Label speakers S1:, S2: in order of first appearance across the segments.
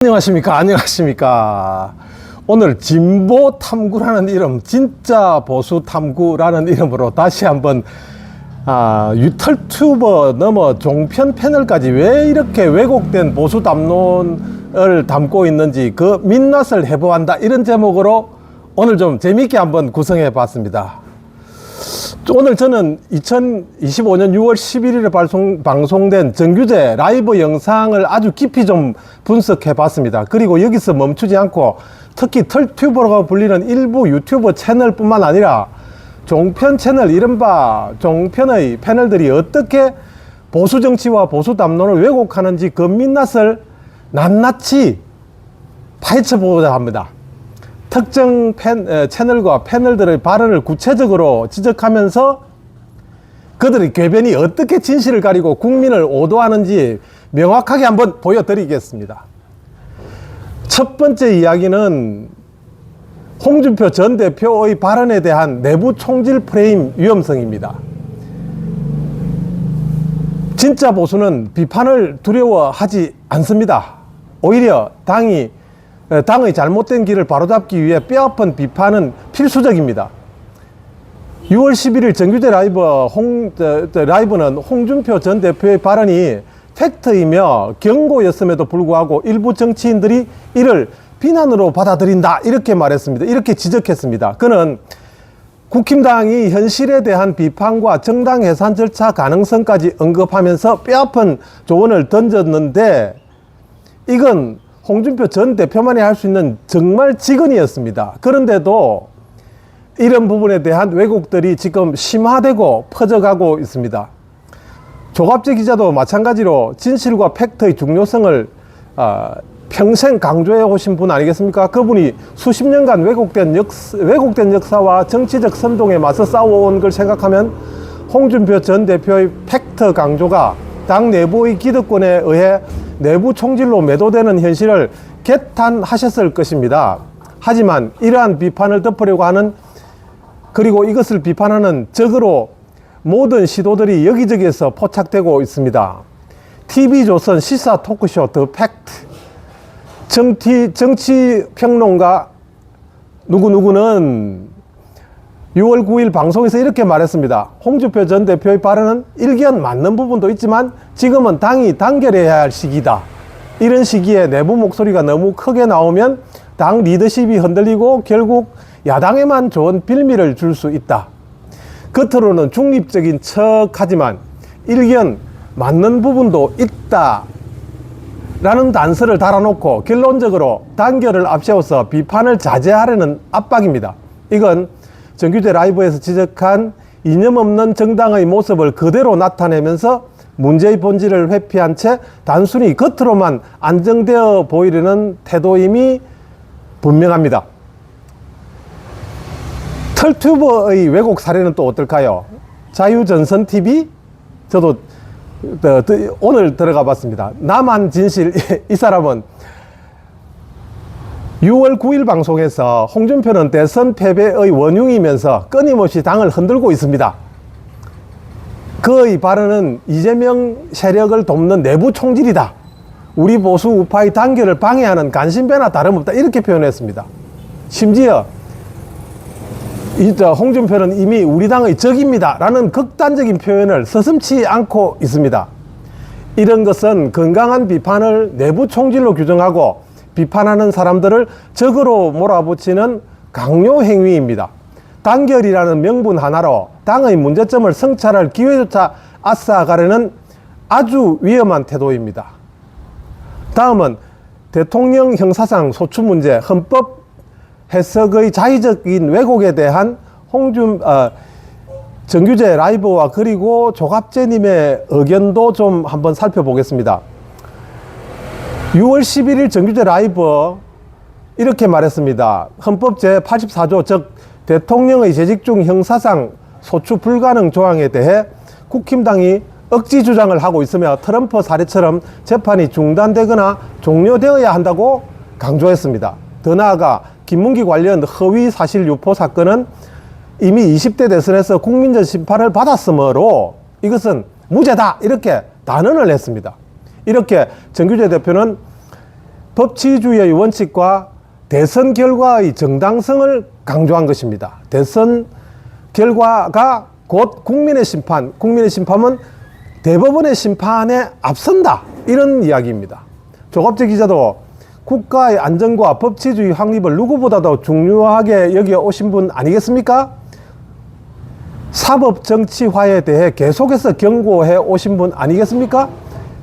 S1: 안녕하십니까. 오늘 진보 탐구라는 이름, 진짜 보수 탐구라는 이름으로 다시 한번 유털튜버 넘어 종편 패널까지 왜 이렇게 왜곡된 보수 담론을 담고 있는지 그 민낯을 해보한다, 이런 제목으로 오늘 좀 재미있게 한번 구성해 봤습니다. 오늘 저는 2025년 6월 11일에 방송된 정규제 라이브 영상을 아주 깊이 좀 분석해 봤습니다. 그리고 여기서 멈추지 않고 특히 털튜버라고 불리는 일부 유튜버 채널 뿐만 아니라 종편 채널, 이른바 종편의 패널들이 어떻게 보수 정치와 보수 담론을 왜곡하는지 그 민낯을 낱낱이 파헤쳐 보고자 합니다. 특정 채널과 패널들의 발언을 구체적으로 지적하면서 그들의 궤변이 어떻게 진실을 가리고 국민을 오도하는지 명확하게 한번 보여드리겠습니다. 첫 번째 이야기는 홍준표 전 대표의 발언에 대한 내부 총질 프레임 위험성입니다. 진짜 보수는 비판을 두려워하지 않습니다. 오히려 당의 잘못된 길을 바로잡기 위해 뼈아픈 비판은 필수적입니다. 6월 11일 정규제 라이브는 홍준표 전 대표의 발언이 팩트이며 경고였음에도 불구하고 일부 정치인들이 이를 비난으로 받아들인다, 이렇게 말했습니다. 이렇게 지적했습니다. 그는 국힘당이 현실에 대한 비판과 정당 해산 절차 가능성까지 언급하면서 뼈아픈 조언을 던졌는데, 이건 홍준표 전 대표만이 할 수 있는 정말 직언이었습니다. 그런데도 이런 부분에 대한 왜곡들이 지금 심화되고 퍼져가고 있습니다. 조갑재 기자도 마찬가지로 진실과 팩트의 중요성을 평생 강조해 오신 분 아니겠습니까? 그분이 수십 년간 왜곡된 역사와 정치적 선동에 맞서 싸워온 걸 생각하면 홍준표 전 대표의 팩트 강조가 당 내부의 기득권에 의해 내부 총질로 매도되는 현실을 개탄하셨을 것입니다. 하지만 이러한 비판을 덮으려고 하는, 그리고 이것을 비판하는 적으로 모든 시도들이 여기저기에서 포착되고 있습니다. TV조선 시사 토크쇼 더 팩트, 정치평론가 누구누구는 6월 9일 방송에서 이렇게 말했습니다. 홍준표 전 대표의 발언은 일견 맞는 부분도 있지만 지금은 당이 단결해야 할 시기다. 이런 시기에 내부 목소리가 너무 크게 나오면 당 리더십이 흔들리고 결국 야당에만 좋은 빌미를 줄 수 있다. 겉으로는 중립적인 척하지만 일견 맞는 부분도 있다 라는 단서를 달아놓고 결론적으로 단결을 앞세워서 비판을 자제하려는 압박입니다. 이건 정규제 라이브에서 지적한 이념 없는 정당의 모습을 그대로 나타내면서 문제의 본질을 회피한 채 단순히 겉으로만 안정되어 보이려는 태도임이 분명합니다. 털튜버의 왜곡 사례는 또 어떨까요? 자유전선TV, 저도 오늘 들어가 봤습니다. 남한 진실, 이 사람은 6월 9일 방송에서 홍준표는 대선 패배의 원흉이면서 끊임없이 당을 흔들고 있습니다. 그의 발언은 이재명 세력을 돕는 내부 총질이다. 우리 보수 우파의 단결을 방해하는 간신배나 다름없다. 이렇게 표현했습니다. 심지어 홍준표는 이미 우리 당의 적입니다 라는 극단적인 표현을 서슴지 않고 있습니다. 이런 것은 건강한 비판을 내부 총질로 규정하고 비판하는 사람들을 적으로 몰아붙이는 강요 행위입니다. 단결이라는 명분 하나로 당의 문제점을 성찰할 기회조차 앗아가려는 아주 위험한 태도입니다. 다음은 대통령 형사상 소추 문제, 헌법 해석의 자의적인 왜곡에 대한 정규제 라이브와 그리고 조갑재님의 의견도 좀 한번 살펴보겠습니다. 6월 11일 정규제 라이브 이렇게 말했습니다. 헌법 제84조, 즉 대통령의 재직 중 형사상 소추 불가능 조항에 대해 국힘당이 억지 주장을 하고 있으며 트럼프 사례처럼 재판이 중단되거나 종료되어야 한다고 강조했습니다. 더 나아가 김문기 관련 허위 사실 유포 사건은 이미 20대 대선에서 국민적 심판을 받았으므로 이것은 무죄다, 이렇게 단언을 했습니다. 이렇게 정규재 대표는 법치주의의 원칙과 대선 결과의 정당성을 강조한 것입니다. 대선 결과가 곧 국민의 심판, 국민의 심판은 대법원의 심판에 앞선다, 이런 이야기입니다. 조갑재 기자도 국가의 안전과 법치주의 확립을 누구보다도 중요하게 여겨 오신 분 아니겠습니까? 사법 정치화에 대해 계속해서 경고해 오신 분 아니겠습니까?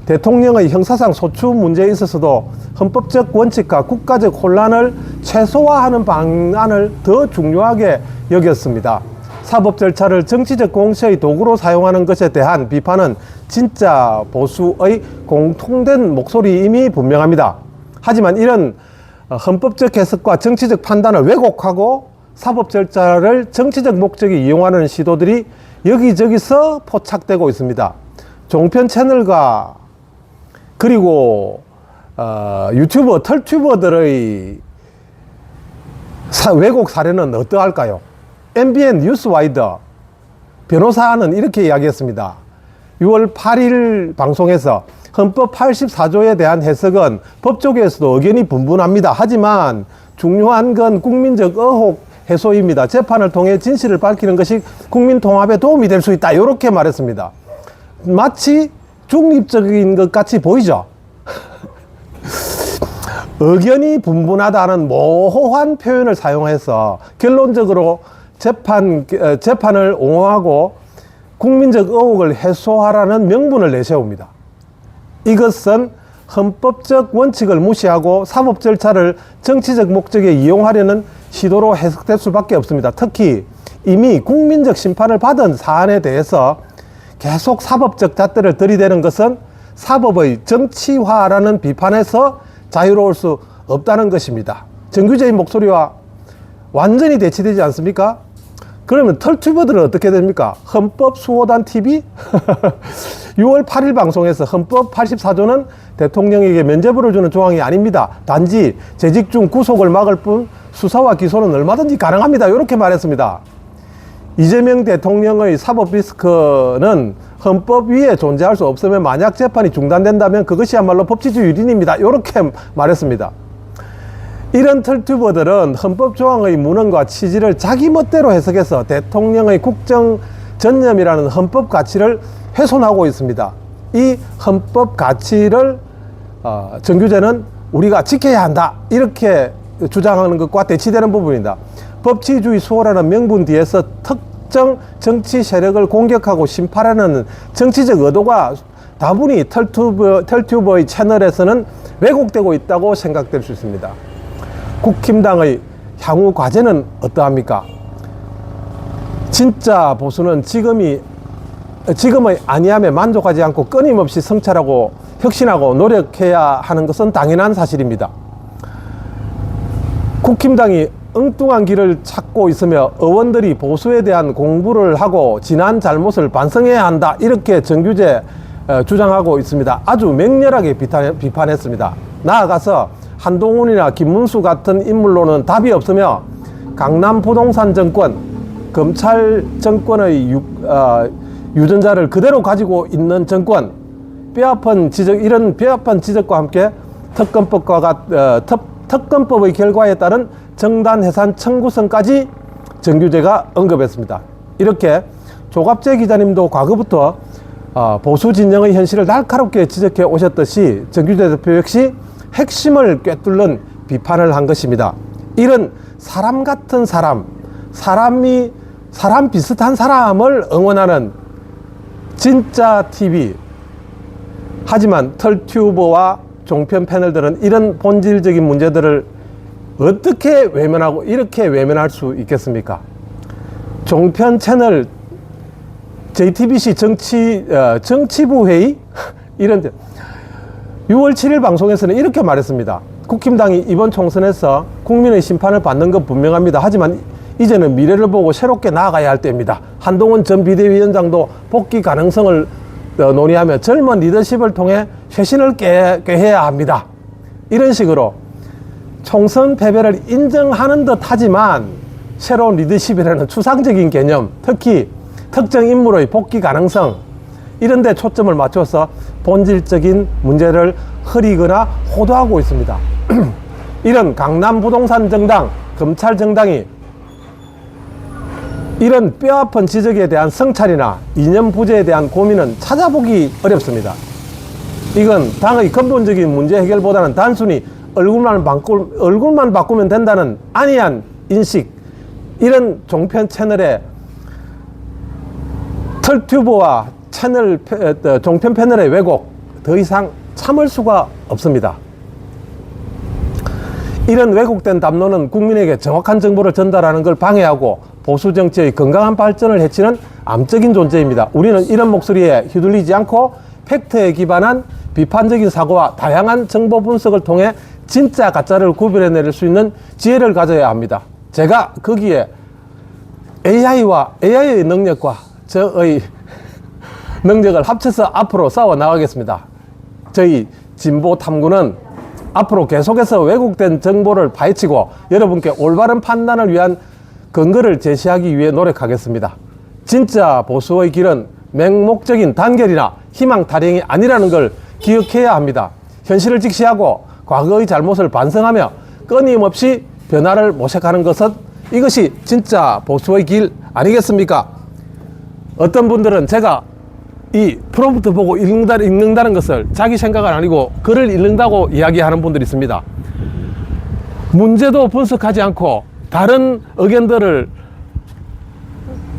S1: 대통령의 형사상 소추 문제에 있어서도 헌법적 원칙과 국가적 혼란을 최소화하는 방안을 더 중요하게 여겼습니다. 사법 절차를 정치적 공세의 도구로 사용하는 것에 대한 비판은 진짜 보수의 공통된 목소리임이 분명합니다. 하지만 이런 헌법적 해석과 정치적 판단을 왜곡하고 사법 절차를 정치적 목적에 이용하는 시도들이 여기저기서 포착되고 있습니다. 종편 채널과 그리고 유튜버, 털튜버들의 왜곡 사례는 어떠할까요? MBN 뉴스와이드 변호사는 이렇게 이야기했습니다. 6월 8일 방송에서 헌법 84조에 대한 해석은 법조계에서도 의견이 분분합니다. 하지만 중요한 건 국민적 의혹 해소입니다. 재판을 통해 진실을 밝히는 것이 국민 통합에 도움이 될 수 있다, 이렇게 말했습니다. 마치 중립적인 것 같이 보이죠? 의견이 분분하다는 모호한 표현을 사용해서 결론적으로 재판을 옹호하고 국민적 의혹을 해소하라는 명분을 내세웁니다. 이것은 헌법적 원칙을 무시하고 사법 절차를 정치적 목적에 이용하려는 시도로 해석될 수밖에 없습니다. 특히 이미 국민적 심판을 받은 사안에 대해서 계속 사법적 잣대를 들이대는 것은 사법의 정치화라는 비판에서 자유로울 수 없다는 것입니다. 정규재의 목소리와 완전히 대치되지 않습니까? 그러면 털튜버들은 어떻게 됩니까? 헌법수호단 TV? 6월 8일 방송에서 헌법 84조는 대통령에게 면죄부를 주는 조항이 아닙니다. 단지 재직 중 구속을 막을 뿐 수사와 기소는 얼마든지 가능합니다, 이렇게 말했습니다. 이재명 대통령의 사법 리스크는 헌법 위에 존재할 수 없으면 만약 재판이 중단된다면 그것이야말로 법치주의 유린입니다, 이렇게 말했습니다. 이런 털튜버들은 헌법 조항의 문헌과 취지를 자기 멋대로 해석해서 대통령의 국정 전념이라는 헌법 가치를 훼손하고 있습니다. 이 헌법 가치를 정규재는 우리가 지켜야 한다, 이렇게 주장하는 것과 대치되는 부분입니다. 법치주의 수호라는 명분 뒤에서 특정 정치 세력을 공격하고 심판하는 정치적 의도가 다분히 털튜버의 채널에서는 왜곡되고 있다고 생각될 수 있습니다. 국힘당의 향후 과제는 어떠합니까? 진짜 보수는 지금의 안위함에 만족하지 않고 끊임없이 성찰하고 혁신하고 노력해야 하는 것은 당연한 사실입니다. 국힘당이 엉뚱한 길을 찾고 있으며 의원들이 보수에 대한 공부를 하고 지난 잘못을 반성해야 한다, 이렇게 정규재 주장하고 있습니다. 아주 맹렬하게 비판했습니다. 나아가서 한동훈이나 김문수 같은 인물로는 답이 없으며 강남 부동산 정권, 검찰 정권의 유전자를 그대로 가지고 있는 정권, 이런 뼈아픈 지적과 함께 특검법의 결과에 따른 정단 해산 청구성까지 정규재가 언급했습니다. 이렇게 조갑재 기자님도 과거부터 보수 진영의 현실을 날카롭게 지적해 오셨듯이 정규재 대표 역시 핵심을 꿰뚫는 비판을 한 것입니다. 이런 사람 같은 사람 비슷한 사람을 응원하는 진짜 TV. 하지만 털튜버와 종편 패널들은 이런 본질적인 문제들을 어떻게 외면하고 이렇게 외면할 수 있겠습니까? 종편 채널 JTBC 정치부 회의 이런 데 6월 7일 방송에서는 이렇게 말했습니다. 국힘당이 이번 총선에서 국민의 심판을 받는 건 분명합니다. 하지만 이제는 미래를 보고 새롭게 나아가야 할 때입니다. 한동훈 전 비대위원장도 복귀 가능성을 논의하며 젊은 리더십을 통해 쇄신을 꾀해야 합니다. 이런 식으로 총선 패배를 인정하는 듯 하지만 새로운 리더십이라는 추상적인 개념, 특히 특정 인물의 복귀 가능성, 이런 데 초점을 맞춰서 본질적인 문제를 흐리거나 호도하고 있습니다. 이런 강남 부동산 정당, 검찰 정당이 이런 뼈아픈 지적에 대한 성찰이나 이념 부재에 대한 고민은 찾아보기 어렵습니다. 이건 당의 근본적인 문제 해결보다는 단순히 얼굴만 바꾸면 된다는 안이한 인식, 이런 종편 채널의 털튜브와 종편 패널의 왜곡, 더 이상 참을 수가 없습니다. 이런 왜곡된 담론은 국민에게 정확한 정보를 전달하는 걸 방해하고 보수 정치의 건강한 발전을 해치는 암적인 존재입니다. 우리는 이런 목소리에 휘둘리지 않고 팩트에 기반한 비판적인 사고와 다양한 정보 분석을 통해 진짜 가짜를 구별해낼 수 있는 지혜를 가져야 합니다. 제가 거기에 AI와 AI의 능력과 저의 능력을 합쳐서 앞으로 싸워 나가겠습니다. 저희 진보 탐구는 앞으로 계속해서 왜곡된 정보를 파헤치고 여러분께 올바른 판단을 위한 근거를 제시하기 위해 노력하겠습니다. 진짜 보수의 길은 맹목적인 단결이나 희망 타령이 아니라는 걸 기억해야 합니다. 현실을 직시하고 과거의 잘못을 반성하며 끊임없이 변화를 모색하는 것은 이것이 진짜 보수의 길 아니겠습니까? 어떤 분들은 제가 이 프롬프트 보고 읽는다는 것을 자기 생각은 아니고 글을 읽는다고 이야기하는 분들이 있습니다. 문제도 분석하지 않고 다른 의견들을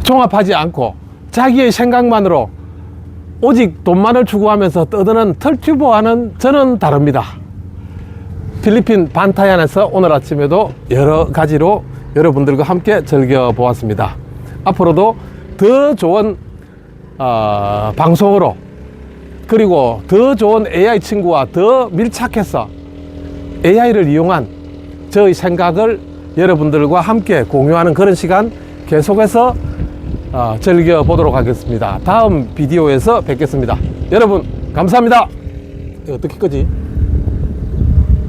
S1: 종합하지 않고 자기의 생각만으로 오직 돈만을 추구하면서 떠드는 털튜브와는 저는 다릅니다. 필리핀 반타얀에서 오늘 아침에도 여러 가지로 여러분들과 함께 즐겨보았습니다. 앞으로도 더 좋은 방송으로, 그리고 더 좋은 AI 친구와 더 밀착해서 AI를 이용한 저의 생각을 여러분들과 함께 공유하는 그런 시간 계속해서 즐겨보도록 하겠습니다. 다음 비디오에서 뵙겠습니다. 여러분 감사합니다. 이거 어떻게 끄지?